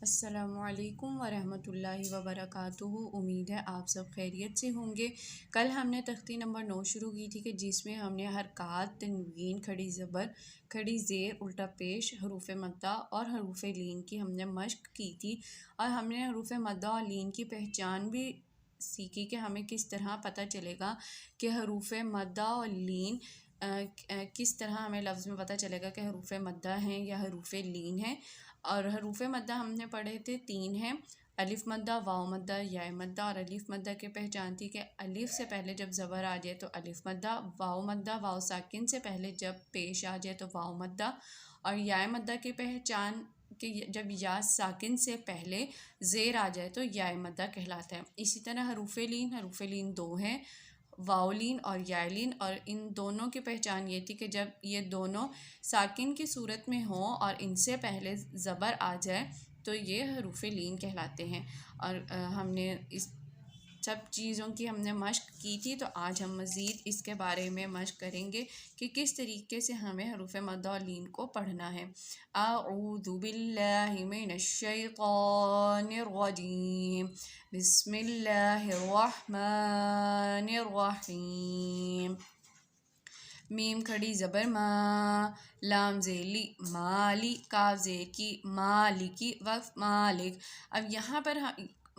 अस्सलामुअलैकुम वरहमतुल्लाहि वबरकातुहू। उम्मीद है आप सब खैरियत से होंगे। कल हमने तख्ती नंबर 9 शुरू की थी कि जिसमें हमने हरकात, तनवीन, खड़ी ज़बर, खड़ी ज़ेर, उल्टा पेश, हरूफ मद्दा और हरूफ लीन की हमने मश्क की थी। और हमने हरूफ मद्दा और लीन की पहचान भी सीखी कि हमें किस तरह पता चलेगा कि हरूफ मद्दा और लीन किस तरह हमें लफ्ज़ में पता चलेगा कि हरूफ मद्दा हैं या हरूफ लीन हैं। और हरूफ मद्दा हमने पढ़े थे 3 हैं, अलिफ मद्दा, वाव मद्दा, या मद्दा। और अलिफ मद्दा की पहचान थी कि अलिफ से पहले जब ज़बर आ जाए तो अलिफ मद्दा, वाव मद्दा, वाव साकिन से पहले जब पेश आ जाए तो वाव मद्दा। और या मद्दा की पहचान कि जब या साकिन से पहले ज़ेर आ जाए तो या मद्दा कहलाता है। इसी तरह हरूफ लीन 2 हैं, वाउलिन और यालिन। और इन दोनों की पहचान ये थी कि जब ये दोनों साकिन की सूरत में हों और इनसे पहले ज़बर आ जाए तो ये हरूफ लीन कहलाते हैं। और हमने इस सब चीज़ों की हमने मश्क की थी, तो आज हम मज़ीद इसके बारे में मश्क करेंगे कि किस तरीके से हमें हरूफ मद्दा और लीन को पढ़ना है। अऊज़ु बिल्लाहि मिनश शैतानिर रजीम, बिस्मिल्लाहिर रहमानिर रहीम। मीम खड़ी ज़बर मा, लाम ज़ेली माली, काफ ज़े की मालिकी, वक़्फ मालिक। अब यहाँ पर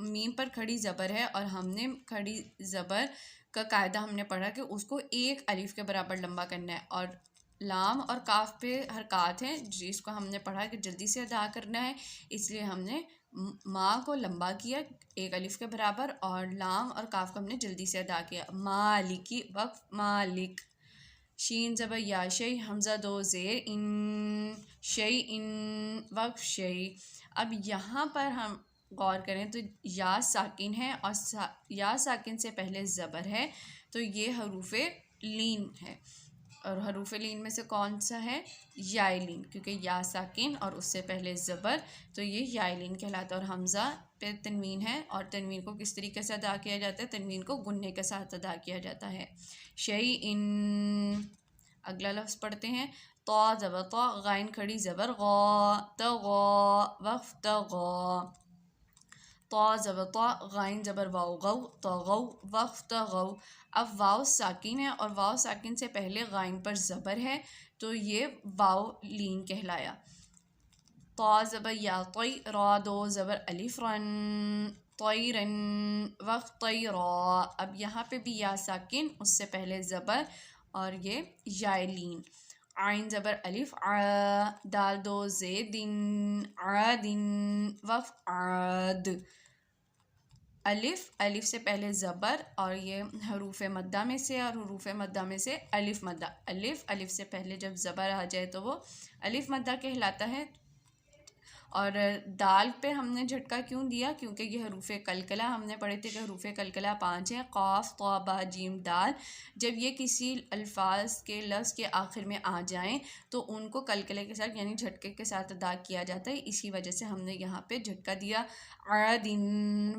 मीम पर खड़ी ज़बर है और हमने खड़ी ज़बर का कायदा हमने पढ़ा कि उसको एक अलिफ के बराबर लंबा करना है। और लाम और काफ पे हरकत हैं जिसको हमने पढ़ा कि जल्दी से अदा करना है, इसलिए हमने माँ को लंबा किया एक अलिफ के बराबर और लाम और काफ को हमने जल्दी से अदा किया। मालिकी, वक़्फ मालिक। शीन ज़बर या, शई, हमज़ा दो ज़ेर इन, शई इन, वक़्फ शई। अब यहाँ पर हम गौर करें तो या साकिन है और या साकिन से पहले ज़बर है, तो ये हरूफ लीन है। और हरूफ लीन में से कौन सा है? यालीन, क्योंकि या साकिन और उससे पहले ज़बर, तो ये यालीन कहलाता है। और हमज़ा पे तनवीन है और तनवीन को किस तरीके से अदा किया जाता है? तनवीन को गुन्ने के साथ अदा किया जाता है। शई इन। अगला लफ्ज़ पढ़ते हैं, तो ज़बर तो, गाइन खड़ी ज़बर गौ, तो गौ, वफ़ तो गौ। तो ज़बर तो, गाइन ज़बर वाव गौ, तो गौ, वफ़ तो गौ। अब वाव साकिन है और वाव साकिन से पहले गाइन पर ज़बर है, तो ये वाव लीन कहलाया। तो ज़बर या, तोई, रा दो ज़बर अलिफ रन, तोयरन, वक़्फ तोयरा। अब यहाँ पे भी या साकिन, उससे पहले ज़बर और ये यालीन। आइन ज़बर अलिफ आ, दाल दो ज़े दिन, आदिन, वफ़ आद। अलिफ से पहले ज़बर और ये हरूफ मद्दा में से, और हरूफ मद्दा में से अलिफ मद्दा। अलिफ से पहले जब ज़बर आ जाए तो वो अलिफ मद्दा कहलाता है। और दाल पे हमने झटका क्यों दिया? क्योंकि ये हरूफ कलकला हमने पढ़े थे कि हरूफ कलकला 5 हैं, क़ाफ़, ता, बा, जीम, दाल। जब ये किसी अल्फाज के लफ्ज़ के आखिर में आ जाएं तो उनको कलकले के साथ यानी झटके के साथ अदा किया जाता है। इसी वजह से हमने यहाँ पे झटका दिया। आदिन,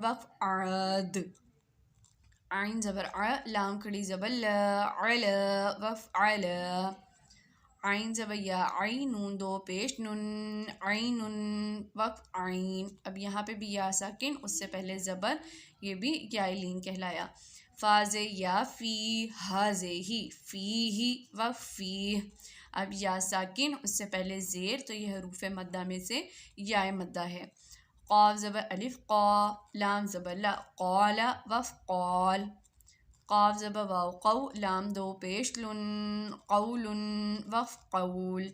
वक़्फ आद। आइन ज़बर आ, लाम खड़ी ज़बर ल, अल, वफ़ अल। आइन ज़बर या, आई, नून दो पेश नुन, आइनुन, वक़्फ आइन। अब यहाँ पे भी या साकिन, उससे पहले ज़बर, ये भी यालीन कहलाया। फ़ाज़े या, फ़ी, हाज़े ही, फ़ी ही, वक़्फ फ़ी। अब या साकिन, उससे पहले ज़ेर, तो यह हरूफ मद्दा में से या मद्दा है। क़ाफ़ ज़बर अलिफ क़ा, लाम ज़बर ला, क़ाला, वफ़्फ क़ाल। क़ाफ़ ज़बर वाव क़ौ, लाम दो पेश लुन, क़ौलुन, वफ़्फ क़ौल।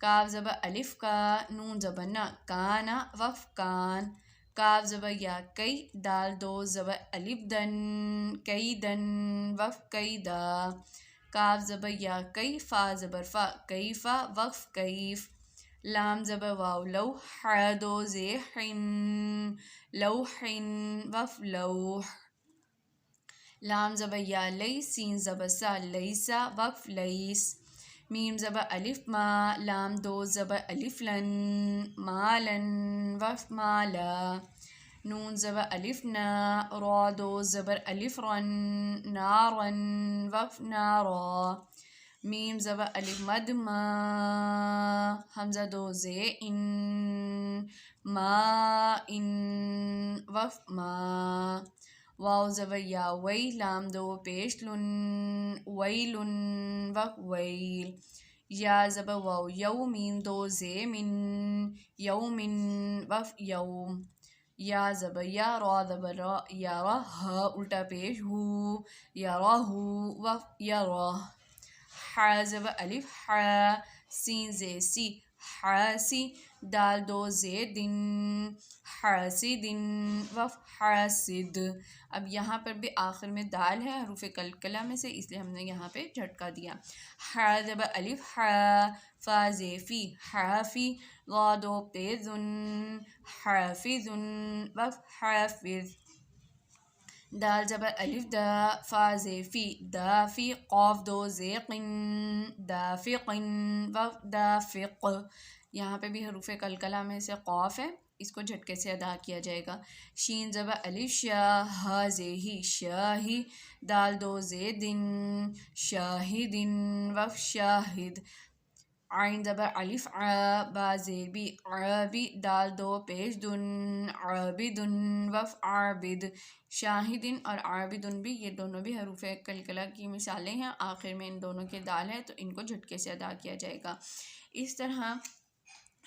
काफ ज़बर अलिफ का, नून ज़बर ना, काना, वफ़्फ कान। काफ ज़बर या, कई, दाल दो ज़बर अलिफ दन, कई दन, वफ़्फ कैदा। काफ ज़बर या, कई, फ़ा ज़बर फ़ा, कई फ़ा, वफ़्फ कैफ़। लाम ज़बर वाव लौ, हा दो ज़े हिन, लौहिन, वफ़्फ लौह। लाम ज़बर या, लई, सीन ज़बर सा, लईसा, वक़्फ लईस। मीम ज़बर अलिफ मा, लाम दो ज़बर अलिफ लन, मालन, वफ़्फ माला। नून ज़बर अलिफ ना, रा दो ज़बर अलिफ रन, नारन, वफ़्फ नारा। मीम ज़बर अलिफ मद मा, हमज़ा दो ज़े इन, मा इन वफ मा। वाव ज़बर या वई लाम दो पेश लुन वैलुन वफ वैल। या ज़बर वाव यौमिन दो ज़े मिन यौमिन वफ यौम। या ज़बर या रा ज़बर रा या रा ह उल्टा पेश हु या रा हु वफ या रा। हा ज़बर अलिफ हा सीन ज़े सी हासी। दाल दो ज़े दिन हासिदिन वफ हासिद। अब यहाँ पर भी आखिर में दाल है हरूफ कलकला में से, इसलिए हमने यहाँ पे झटका दिया। हा ज़बर अलिफ हा फा ज़े फ़ी हाफ़ी। गा दो पेज़ुन हाफ़िज़ुन वफ हाफ़िज़। दाल ज़बर अलिफ दा फ़ा ज़े फ़ी दाफ़ी। क़ाफ़ दो ज़े क़िन दाफ़िक़िन वफ दाफ़िक़। यहाँ पे भी हरूफ कलकला में से क़ाफ़ है, इसको झटके से अदा किया जाएगा। शीन ज़बर अलिफ शाह हा ज़े ही शाही। दाल दो ज़े दिन शाहिदिन वफ शाहिद। आइन ज़बर अलिफ आ बा ज़ेबी अरबी। दाल दो पेश दुन अरबिदुन वफ आबिद। शाहिदिन और आबिदुन भी, ये दोनों भी हरूफ कलकला की मिसालें हैं, आखिर में इन दोनों के दाल है तो इनको झटके से अदा किया जाएगा। इस तरह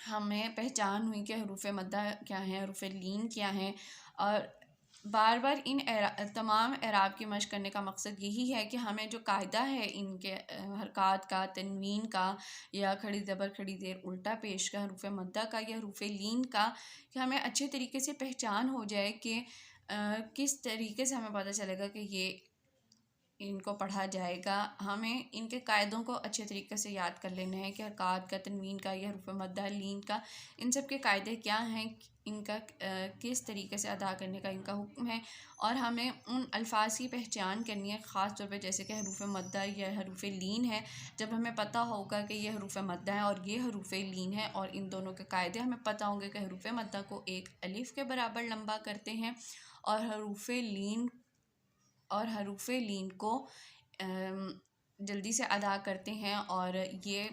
हमें पहचान हुई कि हरूफ मद्दा क्या हैं, हरूफ लीन क्या हैं। और बार बार इन तमाम एराब की मशक़ करने का मकसद यही है कि हमें जो कायदा है इनके हरकत का, तनवीन का या खड़ी ज़बर खड़ी ज़ेर उल्टा पेश का, हरूफ मद्दा का या हरूफ लीन का, कि हमें अच्छे तरीके से पहचान हो जाए कि किस तरीके से हमें पता चलेगा कि ये इनको पढ़ा जाएगा। हमें इनके कायदों को अच्छे तरीके से याद कर लेना है कि हरकत का, तनवीन का या हरूफ मद्दा लीन का, इन सब के कायदे क्या हैं, इनका किस तरीके से अदा करने का इनका हुक्म है। और हमें उन अल्फाज की पहचान करनी है ख़ास तौर पे, जैसे कि हरूफ मद्दा या हरूफ लीन है। जब हमें पता होगा कि ये हरूफ मद्दा है और ये हरूफ लीन है और इन दोनों के कायदे हमें पता होंगे कि हरूफ मद्दा को एक अलिफ के बराबर लंबा करते हैं और हरूफ लीन को जल्दी से अदा करते हैं। और ये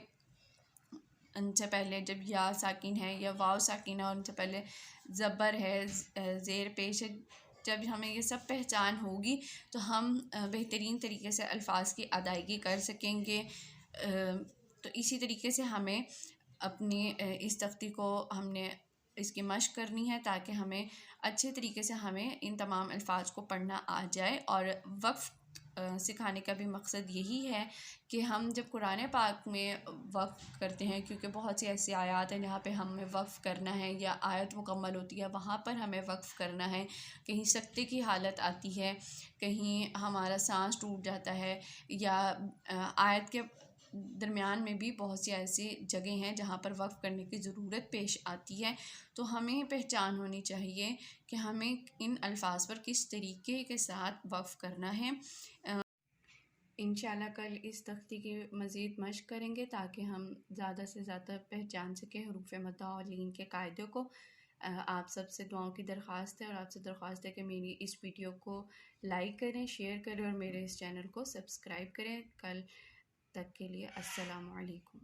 उनसे पहले जब या साकिन है या वाव साकिन है और उनसे पहले ज़बर है, ज़ेर पेश है, जब हमें ये सब पहचान होगी तो हम बेहतरीन तरीके से अल्फाज की अदायगी कर सकेंगे। तो इसी तरीके से हमें अपनी इस तख्ती को हमने इसकी मशक़ करनी है ताकि हमें अच्छे तरीके से हमें इन तमाम अल्फाज को पढ़ना आ जाए। और वक्फ़ सिखाने का भी मकसद यही है कि हम जब कुरान पाक में वक्फ़ करते हैं, क्योंकि बहुत सी ऐसी आयत हैं जहाँ पे हमें वक्फ़ करना है या आयत मुकम्मल होती है वहाँ पर हमें वक्फ़ करना है, कहीं सकते की हालत आती है, कहीं हमारा सांस टूट जाता है, या आयत के दरमियान में भी बहुत सी ऐसी जगह हैं जहाँ पर वक्फ़ करने की ज़रूरत पेश आती है। तो हमें पहचान होनी चाहिए कि हमें इन अल्फाज पर किस तरीके के साथ वक्फ़ करना है। इंशाल्लाह कल इस तख्ती की मज़ीद मशक़ करेंगे ताकि हम ज़्यादा से ज़्यादा पहचान सकें हरूफ मद्दा और लीन के कायदे को। आप सबसे दुआओं की दरख्वास्त है और आपसे दरख्वास्त है कि मेरी इस वीडियो को लाइक करें, शेयर करें और मेरे इस चैनल को सब्सक्राइब करें। कल तक के लिए अस्सलामु अलैकुम।